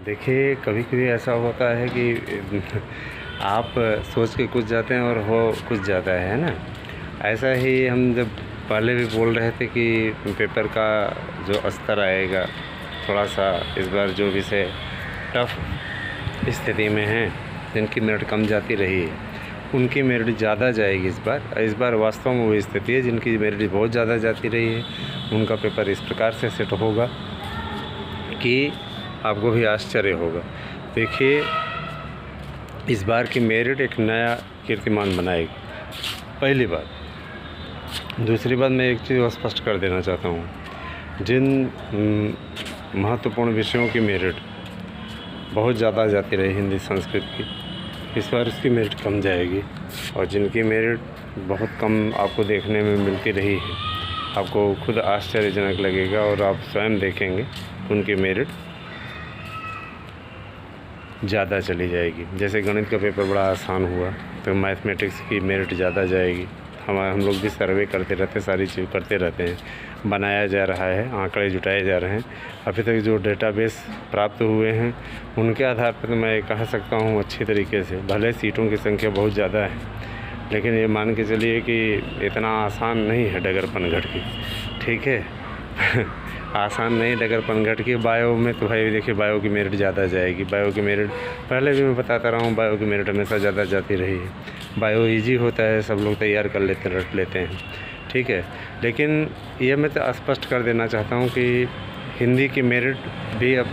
देखिए, कभी कभी ऐसा होता है कि आप सोच के कुछ जाते हैं और हो कुछ जाता है ना। ऐसा ही हम जब पहले भी बोल रहे थे कि पेपर का जो स्तर आएगा थोड़ा सा इस बार जो विषय टफ स्थिति में हैं, जिनकी मेरिट कम जाती रही है उनकी मेरिट ज़्यादा जाएगी इस बार वास्तव में वो स्थिति है। जिनकी मेरिट बहुत ज़्यादा जाती रही है उनका पेपर इस प्रकार से सेट होगा कि आपको भी आश्चर्य होगा। देखिए, इस बार की मेरिट एक नया कीर्तिमान बनाएगी, पहली बात। दूसरी बात, मैं एक चीज़ स्पष्ट कर देना चाहता हूँ, जिन महत्वपूर्ण विषयों की मेरिट बहुत ज़्यादा जाती रही हिंदी संस्कृत की, इस बार उसकी मेरिट कम जाएगी। और जिनकी मेरिट बहुत कम आपको देखने में मिलती रही है, आपको खुद आश्चर्यजनक लगेगा और आप स्वयं देखेंगे उनकी मेरिट ज़्यादा चली जाएगी। जैसे गणित का पेपर बड़ा आसान हुआ तो मैथमेटिक्स की मेरिट ज़्यादा जाएगी। हम लोग भी सर्वे करते रहते हैं, सारी चीज़ करते रहते हैं, बनाया जा रहा है, आंकड़े जुटाए जा रहे हैं। अभी तक जो डेटाबेस प्राप्त हुए हैं उनके आधार पर मैं कह सकता हूँ अच्छी तरीके से, भले सीटों की संख्या बहुत ज़्यादा है लेकिन ये मान के चलिए कि इतना आसान नहीं है डगर पनघट की, ठीक है। आसान नहीं डगर पनघट की। बायो में तो भाई देखिए, बायो की मेरिट ज़्यादा जाएगी। बायो की मेरिट पहले भी मैं बताता रहा हूँ, बायो की मेरिट हमेशा ज़्यादा जाती रही है। बायो इजी होता है, सब लोग तैयार कर लेते रट लेते हैं, ठीक है। लेकिन ये मैं तो स्पष्ट कर देना चाहता हूँ कि हिंदी की मेरिट भी अब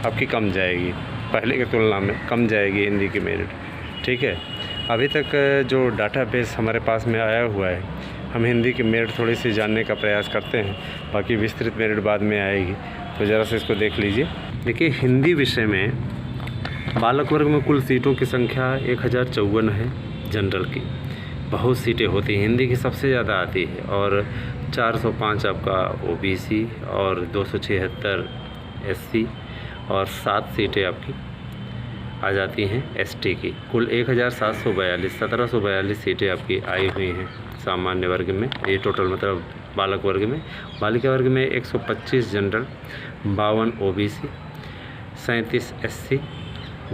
आपकी कम जाएगी, पहले की तुलना में कम जाएगी हिंदी की मेरिट, ठीक है। अभी तक जो डाटाबेस हमारे पास में आया हुआ है, हम हिंदी की मेरिट थोड़ी सी जानने का प्रयास करते हैं, बाकी विस्तृत मेरिट बाद में आएगी, तो ज़रा से इसको देख लीजिए। देखिए, हिंदी विषय में बालक वर्ग में कुल सीटों की संख्या 1054 है। जनरल की बहुत सीटें होती हैं, हिंदी की सबसे ज़्यादा आती है, और 405 आपका ओबीसी और 276 एससी और 7 सीटें आपकी आ जाती हैं एसटी की। कुल 1742 सीटें आपकी आई हुई हैं सामान्य वर्ग में। ये टोटल मतलब बालक वर्ग में। बालिका वर्ग में 125 जनरल, 52 ओबीसी, 37 एससी,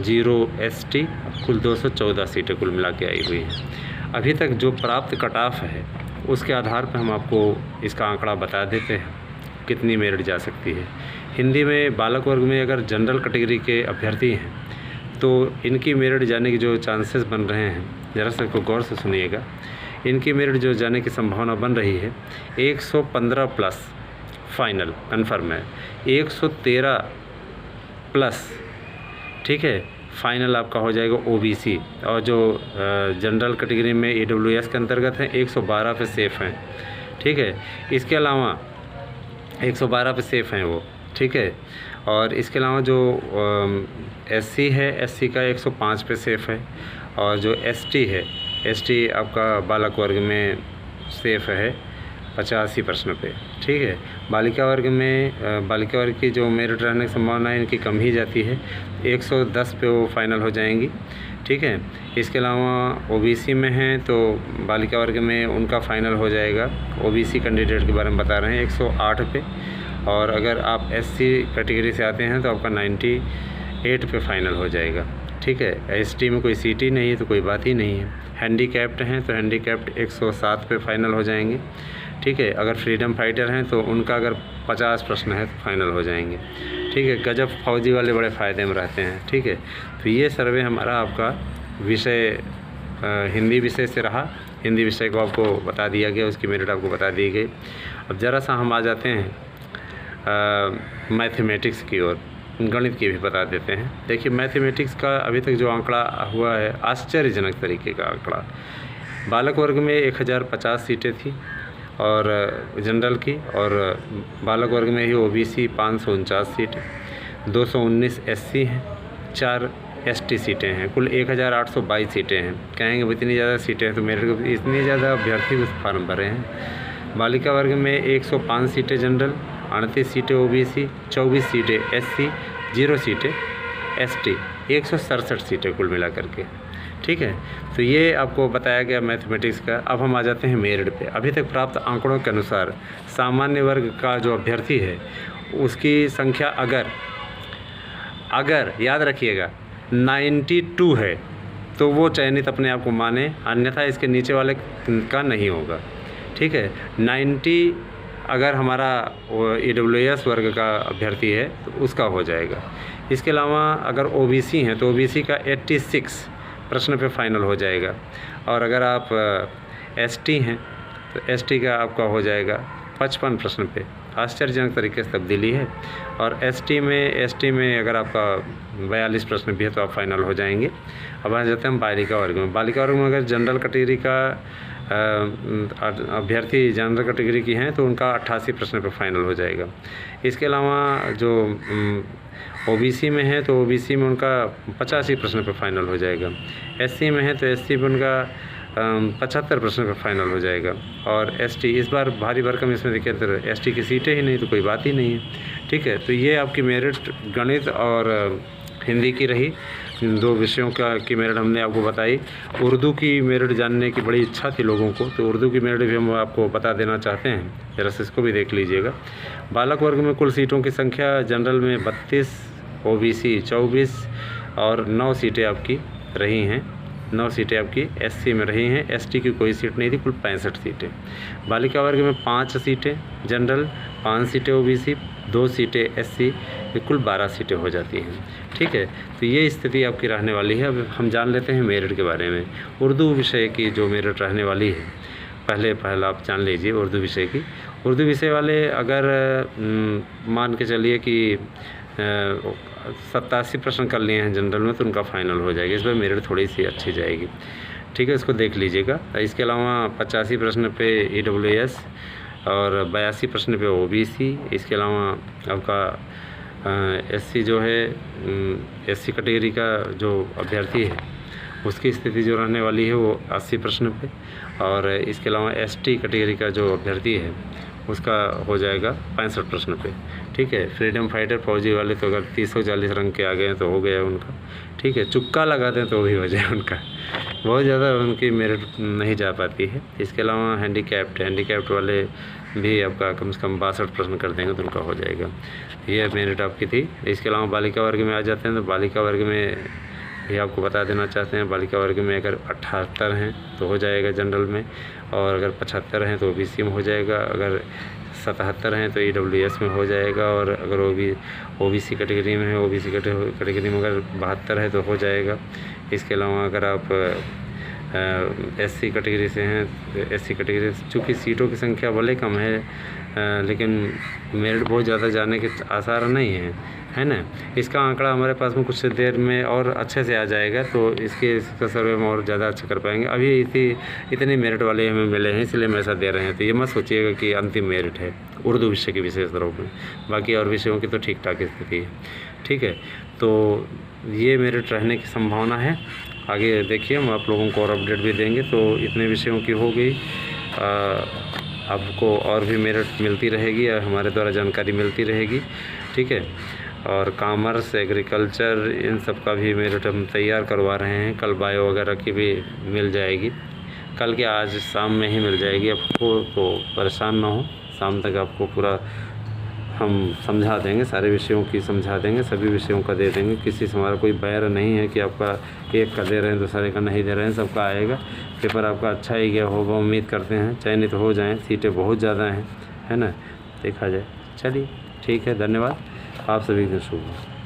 0 एसटी, कुल 214 सीटें कुल मिला के आई हुई हैं। अभी तक जो प्राप्त कट ऑफ है उसके आधार पर हम आपको इसका आंकड़ा बता देते हैं कितनी मेरिट जा सकती है। हिंदी में बालक वर्ग में अगर जनरल कैटेगरी के अभ्यर्थी हैं तो इनकी मेरिट जाने की जो चांसेस बन रहे हैं, ज़रा सा इसको गौर से सुनिएगा। इनकी मेरिट जो जाने की संभावना बन रही है 115 प्लस फाइनल कन्फर्म है, 113 प्लस, ठीक है, फाइनल आपका हो जाएगा ओबीसी। और जो जनरल कैटेगरी में ईडब्ल्यूएस के अंतर्गत हैं 112 पे सेफ़ हैं, ठीक है। इसके अलावा 112 पे सेफ़ हैं वो, ठीक है। और इसके अलावा जो एससी है, एससी का 105 पे सेफ़ है। और जो एसटी है, एसटी आपका बालक वर्ग में सेफ़ है 85 प्रश्न पे, ठीक है। बालिका वर्ग में बालिका वर्ग की जो मेरिट रहने की संभावना है इनकी कम ही जाती है, 110 पे वो फाइनल हो जाएंगी, ठीक है। इसके अलावा ओबीसी में हैं तो बालिका वर्ग में उनका फ़ाइनल हो जाएगा, ओबीसी कैंडिडेट के बारे में बता रहे हैं, 108 पे। और अगर आप एससी कैटेगरी से आते हैं तो आपका 98 पे फाइनल हो जाएगा, ठीक है। एसटी में कोई सीट ही नहीं है तो कोई बात ही नहीं है। हैंडीकैप्ड हैं तो हैंडीकैप्ड 107 पे फाइनल हो जाएंगे, ठीक है। अगर फ्रीडम फाइटर हैं तो उनका अगर 50 प्रश्न है तो फाइनल हो जाएंगे, ठीक है। गजब फौजी वाले बड़े फ़ायदे में रहते हैं, ठीक है। तो ये सर्वे हमारा आपका विषय हिंदी विषय से रहा। हिंदी विषय को आपको बता दिया गया, उसकी मेरिट आपको बता दी गई। अब ज़रा सा हम आ जाते हैं मैथमेटिक्स की ओर, गणित की भी बता देते हैं। देखिए, मैथमेटिक्स का अभी तक जो आंकड़ा हुआ है आश्चर्यजनक तरीके का आंकड़ा। बालक वर्ग में 1050 सीटें थी और जनरल की, और बालक वर्ग में ही ओबीसी 549 सीटें, 219 एससी हैं, 4 एसटी सीटें हैं, कुल 1822 सीटें हैं। कहेंगे इतनी ज़्यादा सीटें हैं तो मेरे को इतनी ज़्यादा अभ्यर्थी उस फॉर्म भरे हैं। बालिका वर्ग में 105 सीटें जनरल, 38 सीटें ओबीसी, 24 सीटें एससी, 0 सीटें एसटी, 167 सीटें कुल मिला करके, ठीक है। तो ये आपको बताया गया मैथमेटिक्स का। अब हम आ जाते हैं मेरिट पे। अभी तक प्राप्त आंकड़ों के अनुसार सामान्य वर्ग का जो अभ्यर्थी है उसकी संख्या अगर अगर याद रखिएगा 92 है तो वो चयनित अपने आप को माने, अन्यथा इसके नीचे वाले का नहीं होगा। ठीक है, 90 अगर हमारा EWS वर्ग का अभ्यर्थी है तो उसका हो जाएगा। इसके अलावा अगर OBC हैं तो OBC का 86 प्रश्न पे फाइनल हो जाएगा। और अगर आप ST हैं तो ST का आपका हो जाएगा 55 प्रश्न पे। आश्चर्यजनक तरीके से तब्दीली है। और ST में अगर आपका 42 प्रश्न भी है तो आप फाइनल हो जाएंगे। अब आ जाते हैं हम बालिका वर्ग में। बालिका वर्ग में अगर जनरल कैटेगरी का अभ्यर्थी जनरल कैटेगरी की हैं तो उनका 88 प्रश्न पे फाइनल हो जाएगा। इसके अलावा जो OBC में है तो OBC में उनका 85 प्रश्न पे फाइनल हो जाएगा। SC में है तो SC में उनका 75 प्रश्न पे फाइनल हो जाएगा। और ST इस बार भारी भरकम इसमें देखिए तो ST की सीटें ही नहीं तो कोई बात ही नहीं है। ठीक है, तो ये आपकी मेरिट गणित और हिंदी की रही। इन 2 विषयों की मेरिट हमने आपको बताई। उर्दू की मेरिट जानने की बड़ी इच्छा थी लोगों को, तो उर्दू की मेरिट भी हम आपको बता देना चाहते हैं, जरा से इसको भी देख लीजिएगा। बालक वर्ग में कुल सीटों की संख्या जनरल में 32, OBC 24 और 9 सीटें आपकी रही हैं। 9 सीटें आपकी SC में रही हैं। ST की कोई सीट नहीं थी, कुल 65 सीटें। बालिका वर्ग में 5 सीटें जनरल, 5 सीटें OBC, 2 सीटें SC, कुल 12 सीटें हो जाती हैं। ठीक है, तो ये स्थिति आपकी रहने वाली है। अब हम जान लेते हैं मेरिट के बारे में। उर्दू विषय की जो मेरिट रहने वाली है, पहला आप जान लीजिए उर्दू विषय की। उर्दू विषय वाले अगर मान के चलिए कि 87 प्रश्न कर लिए हैं जनरल में तो उनका फाइनल हो जाएगा। इस बार मेरिट थोड़ी सी अच्छी जाएगी। ठीक है, इसको देख लीजिएगा। इसके अलावा 85 प्रश्न पे EWS और 82 प्रश्न पे OBC। इसके अलावा आपका SC जो है SC कैटेगरी का जो अभ्यर्थी है उसकी स्थिति जो रहने वाली है वो 80 प्रश्न पे। और इसके अलावा ST कैटेगरी का जो अभ्यर्थी है उसका हो जाएगा 65 प्रश्न पे। ठीक है, फ्रीडम फाइटर फौजी वाले तो अगर 340 रंग के आ गए तो हो गया उनका। ठीक है, चुक्का लगा दें तो भी हो जाए उनका, बहुत ज़्यादा उनकी मेरिट नहीं जा पाती है। इसके अलावा हैंडीकैप्ड वाले भी आपका कम से कम 62 प्रश्न कर देंगे तो उनका हो जाएगा। ये मेरिट आपकी थी। इसके अलावा बालिका वर्ग में आ जाते हैं तो बालिका वर्ग में भी आपको बता देना चाहते हैं, बालिका वर्ग में अगर 78 हैं तो हो जाएगा जनरल में, और अगर 75 हैं तो OBC में हो जाएगा, अगर 77 हैं तो EWS में हो जाएगा, और अगर OBC कैटेगरी में है OBC कैटेगरी में अगर 72 है तो हो जाएगा। इसके अलावा अगर आप SC कैटेगरी से हैं तो SC कैटेगरी चूँकि सीटों की संख्या भले कम है लेकिन मेरिट बहुत ज़्यादा जाने के आसार नहीं है ना। इसका आंकड़ा हमारे पास में कुछ देर में और अच्छे से आ जाएगा तो इसका सर्वे में और ज़्यादा अच्छा कर पाएंगे। अभी इतने मेरिट वाले हमें मिले हैं इसलिए हम ऐसा दे रहे हैं, तो ये मत सोचिएगा कि अंतिम मेरिट है उर्दू विषय की विशेष रूप में। बाकी और विषयों की तो ठीक ठाक स्थिति है। ठीक है, तो ये मेरिट रहने की संभावना है। आगे देखिए हम आप लोगों को और अपडेट भी देंगे। तो इतने विषयों की हो गई, आपको और भी मेरिट मिलती रहेगी या हमारे द्वारा जानकारी मिलती रहेगी। ठीक है, और कॉमर्स एग्रीकल्चर इन सब का भी मेरिट हम तैयार करवा रहे हैं। कल बायो वगैरह की भी मिल जाएगी, कल के आज शाम में ही मिल जाएगी आपको, तो परेशान ना हो। शाम तक आपको पूरा हम समझा देंगे, सारे विषयों की समझा देंगे, सभी विषयों का दे देंगे। किसी से हमारा कोई बैर नहीं है कि आपका एक का दे रहे हैं दूसरे का नहीं दे रहे हैं, सबका आएगा। पेपर आपका अच्छा ही गया होगा, उम्मीद करते हैं चयनित हो जाएं। सीटें बहुत ज़्यादा हैं, है ना, देखा जाए। चलिए ठीक है, धन्यवाद। आप सभी को शुभ।